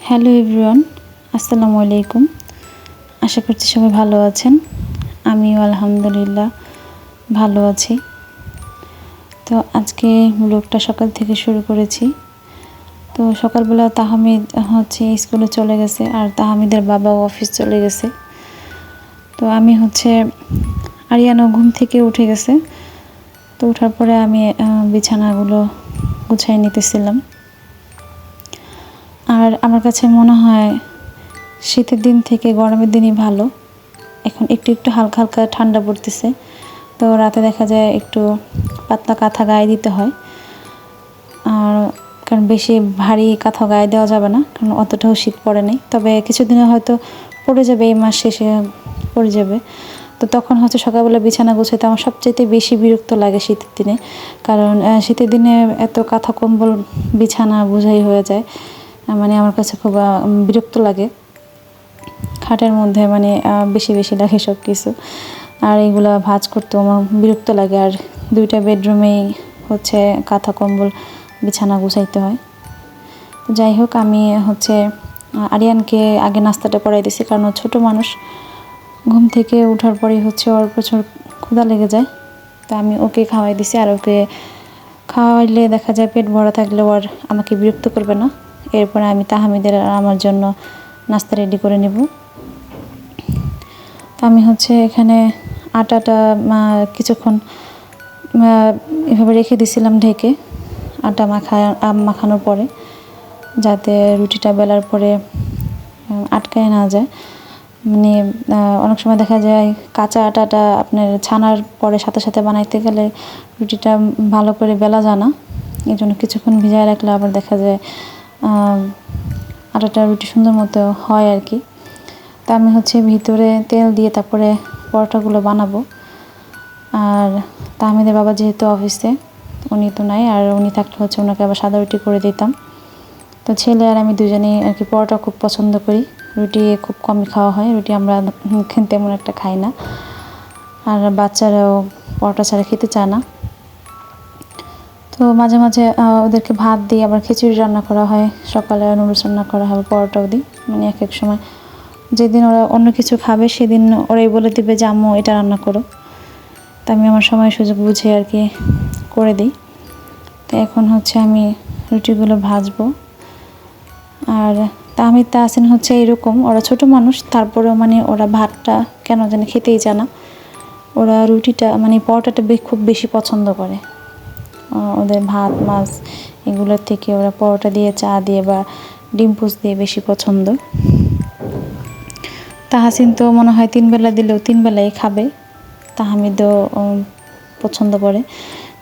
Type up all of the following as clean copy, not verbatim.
Hello everyone, আসসালামু আলাইকুম। আশা করছি সবাই ভালো আছেন। আমিও আলহামদুলিল্লাহ ভালো আছি। তো আজকে ব্লগটা সকাল থেকে শুরু করেছি। তো সকালবেলা তাহমিদ স্কুলে চলে গেছে, আর তাহমিদের বাবাও অফিস চলে গেছে। তো আমি আরিয়ানও ঘুম থেকে উঠে গেছে। তো ওঠার পরে আমি বিছানাগুলো গুছিয়ে নিতেছিলাম। আর আমার কাছে মনে হয় শীতের দিন থেকে গরমের দিনই ভালো। এখন একটু একটু হালকা হালকা ঠান্ডা পড়তেছে, তো রাতে দেখা যায় একটু পাতলা কাঁথা গায়ে দিতে হয়। আর কারণ বেশি ভারী কাঁথা গায়ে দেওয়া যাবে না, কারণ অতটাও শীত পড়ে নেই। তবে কিছুদিনে হয়তো পড়ে যাবে, এই মাস শেষে পড়ে যাবে। তো তখন সকালবেলা বিছানা গোছাতে আমার সবচেয়ে বেশি বিরক্ত লাগে শীতের দিনে। কারণ শীতের দিনে এত কাঁথা কম্বল বিছানা বোঝাই হয়ে যায়, মানে আমার কাছে খুব বিরক্ত লাগে। খাটের মধ্যে বেশি বেশি লাগে সব কিছু, আর এইগুলা ভাঁজ করতেও আমার বিরক্ত লাগে। আর দুইটা বেডরুমেই কাঁথা কম্বল বিছানা গুছাইতে হয়। যাই হোক, আমি আরিয়ানকে আগে নাস্তাটা করাই দিছি, কারণ ও ছোটো মানুষ। ঘুম থেকে ওঠার পরেই ওর প্রচুর ক্ষুধা লেগে যায়। তো আমি ওকে খাওয়াই দিছি, আর ওকে খাওয়াইলে দেখা যায় পেট ভরা থাকলেও আর আমাকে বিরক্ত করবে না। এরপরে আমি তাহমিদের আর আমার জন্য নাস্তা রেডি করে নেব। তো আমি এখানে আটাটা কিছুক্ষণ এভাবে রেখে দিছিলাম ঢেকে, আটা মাখানোর পরে, যাতে রুটিটা বেলার পরে আটকায় না যায়। অনেক সময় দেখা যায় কাঁচা আটাটা আপনার ছানার পরে সাথে সাথে বানাইতে গেলে রুটিটা ভালো করে বেলা যায় না। এই জন্য কিছুক্ষণ ভিজায় রাখলে আবার দেখা যায় আটাটা রুটি সুন্দর মতো হয় আর কি। তা আমি ভিতরে তেল দিয়ে তারপরে পরোটাগুলো বানাবো। আর তাহমিদের বাবা যেহেতু অফিসে, উনি তো নাই, আর উনি থাকলে ওনাকে আবার সাদা রুটি করে দিতাম। তো ছেলে আর আমি দুজনেই আর কি পরোটা খুব পছন্দ করি। রুটি খুব কমই খাওয়া হয়, রুটি আমরা তেমন একটা খাই না। আর বাচ্চারাও পরোটা ছাড়া খেতে চায় না। তো মাঝে মাঝে ওদেরকে ভাত দিই, আবার খিচুড়ি রান্না করা হয়, সকালে নুডলস রান্না করা হয়, পরোটাও দিই। এক এক সময় যেদিন ওরা অন্য কিছু খাবে সেদিন ওরাই বলে দিবে যে আম্মু এটা রান্না করো। তা আমি আমার সময় সুযোগ বুঝে আর কি করে দিই। তো এখন আমি রুটিগুলো ভাজবো। আর তাহমিদ তাহসিন এরকম, ওরা ছোট মানুষ, তারপরেও ওরা ভাতটা কেন জানি খেতেই চায় না। ওরা রুটিটা পরোটাটা খুব বেশি পছন্দ করে। ওদের ভাত মাছ এগুলোর থেকে ওরা পরোটা দিয়ে, চা দিয়ে বা ডিম পোচ দিয়ে বেশি পছন্দ। তাহসিন তো মনে হয় 3 বেলা দিলেও 3 বেলাই খাবে। তাহমিদও পছন্দ করে,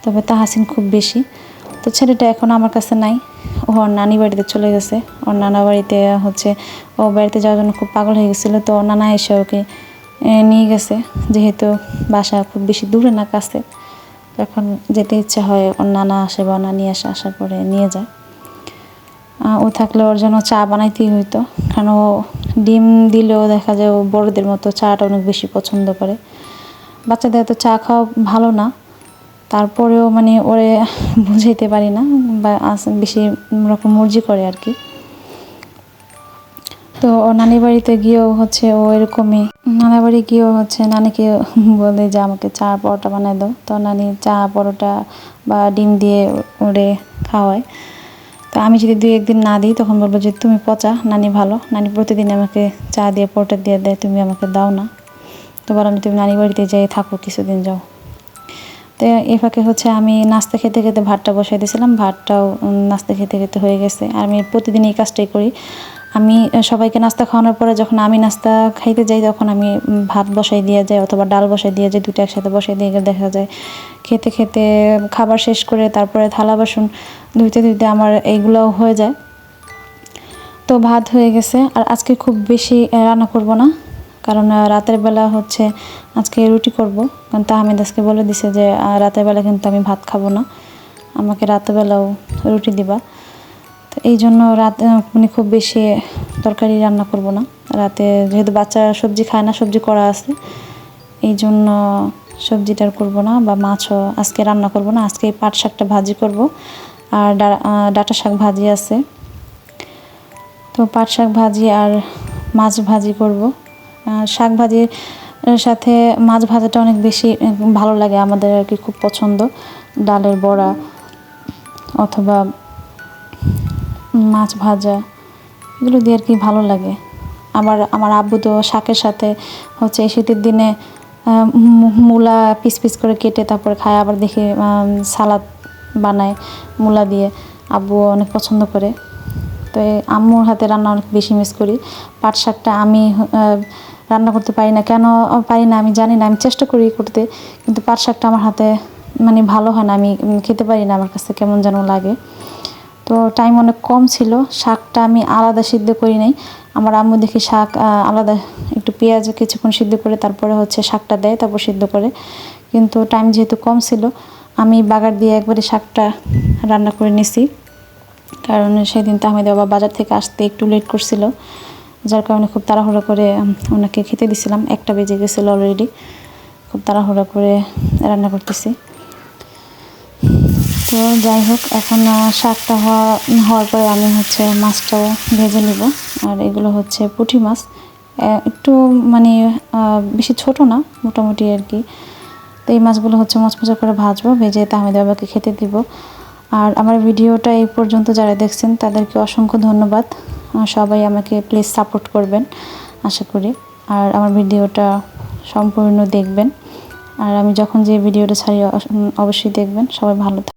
তবে তাহসিন খুব বেশি। তো ছেলেটা এখন আমার কাছে নাই, ওর নানি বাড়িতে চলে গেছে। ওর নানা বাড়িতে ও বাড়িতে যাওয়ার জন্য খুব পাগল হয়ে গেছিলো। তো নানা এসে ওকে নিয়ে গেছে, যেহেতু বাসা খুব বেশি দূরে না, কাছে। এখন যেতে ইচ্ছা হয়, ওর নানা আসে বা নানি আসার পরে নিয়ে যায়। ও থাকলে ওর জন্য চা বানাইতেই হইতো, কারণ ও ডিম দিলেও দেখা যায় ও বড়দের মতো চাটা অনেক বেশি পছন্দ করে। বাচ্চাদের তো চা খাওয়া ভালো না, তারপরেও ওরে বুঝাইতে পারি না, বা বেশি রকম মর্জি করে আর কি। তো ও নানি বাড়িতে গিয়েও ও এরকমই, নানা বাড়ি গিয়েও নানিকে বলে যে আমাকে চা পরোটা বানাই দাও। তো নানি চা পরোটা বা ডিম দিয়ে ওরে খাওয়ায়। তো আমি যদি 2-1 দিন না দিই, তখন বলবো যে তুমি পচা, নানি ভালো, নানি প্রতিদিন আমাকে চা দিয়ে পরোটা দিয়ে দেয়, তুমি আমাকে দাও না। তো বললাম তুমি নানি বাড়িতে যাই থাকো, কিছুদিন যাও। তো এ ফাঁকে আমি নাস্তা খেতে খেতে ভাতটা বসাই দিয়েছিলাম, ভাতটাও নাস্তা খেতে খেতে হয়ে গেছে। আর আমি প্রতিদিন এই কাজটাই করি। আমি সবাইকে নাস্তা খাওয়ানোর পরে যখন আমি নাস্তা খাইতে যাই, তখন আমি ভাত বসাই দিয়ে যাই অথবা ডাল বসাই দিয়ে যাই, দুটো একসাথে বসাই দিয়ে গেলে দেখা যায় খেতে খেতে খাবার শেষ করে তারপরে থালা বাসন ধুইতে ধুইতে আমার এইগুলোও হয়ে যায়। তো ভাত হয়ে গেছে। আর আজকে খুব বেশি রান্না করব না, কারণ রাতের বেলা আজকে রুটি করব। কারণ তাহমিদ আজকে বলে দিছে যে রাতের বেলা কিন্তু আমি ভাত খাবো না, আমাকে রাতের বেলাও রুটি দিবা। তো এই জন্য খুব বেশি তরকারি রান্না করব না রাতে, যেহেতু বাচ্চারা সবজি খায় না, সবজি করা আছে, এই জন্য সবজিটার করব না, বা মাছও আজকে রান্না করব না। আজকে পাট শাকটা ভাজি করব, আর ডাঁটা শাক ভাজি আছে। তো পাট শাক ভাজি আর মাছ ভাজি করব। শাক ভাজির সাথে মাছ ভাজাটা অনেক বেশি ভালো লাগে আমাদের আর কি, খুব পছন্দ। ডালের বড়া অথবা মাছ ভাজা এগুলো দিয়ে আর কি ভালো লাগে। আবার আমার আব্বু তো শাকের সাথে হচ্ছে এই শীতের দিনে মূলা পিস পিস করে কেটে তারপরে খায়। আবার দেখি সালাদ বানায় মূলা দিয়ে, আব্বু অনেক পছন্দ করে। তো আম্মুর হাতে রান্না অনেক বেশি মিস করি। পাট শাকটা আমি রান্না করতে পারি না, কেন পারি না আমি জানি না, আমি চেষ্টা করি করতে, কিন্তু পাট শাকটা আমার হাতে মানে ভালো হয় না, আমি খেতে পারি না, আমার কাছে কেমন যেন লাগে। তো টাইম অনেক কম ছিল, শাকটা আমি আলাদা সিদ্ধ করি নাই। আমার আম্মু দেখি শাক আলাদা একটু পেঁয়াজ কিছুক্ষণ সিদ্ধ করে তারপরে হচ্ছে শাকটা দেয়, তারপর সিদ্ধ করে। কিন্তু টাইম যেহেতু কম ছিল, আমি বাগার দিয়ে একবারে শাকটা রান্না করে নিছি। কারণ সেদিন তাহমিদ বাবা বাজার থেকে আসতে একটু লেট করছিল, যার কারণে খুব তাড়াহুড়ো করে ওনাকে খেতে দিছিলাম। 1টা বেজে গেছিলো অলরেডি, খুব তাড়াহুড়ো করে রান্না করতেছি। তো যাই হোক, এখন শাকটা হওয়ার পরে আমি হচ্ছে মাছটাও ভেজে নিব। আর এগুলো হচ্ছে পুঁটি মাছ, একটু মানে বেশি ছোট না, মোটামুটি আর কি। তো এই মাছগুলো হচ্ছে মচমচা করে ভাজবো, ভেজে তাহমিদ বাবাকে খেতে দিব। আর আমার ভিডিওটা এই পর্যন্ত যারা দেখছেন তাদেরকে অসংখ্য ধন্যবাদ। সবাই আমাকে প্লিজ সাপোর্ট করবেন আশা করি। আর আমার ভিডিওটা সম্পূর্ণ দেখবেন। আর আমি যখন যে ভিডিওটা ছাড়ি অবশ্যই দেখবেন। সবাই ভালো থাকবেন।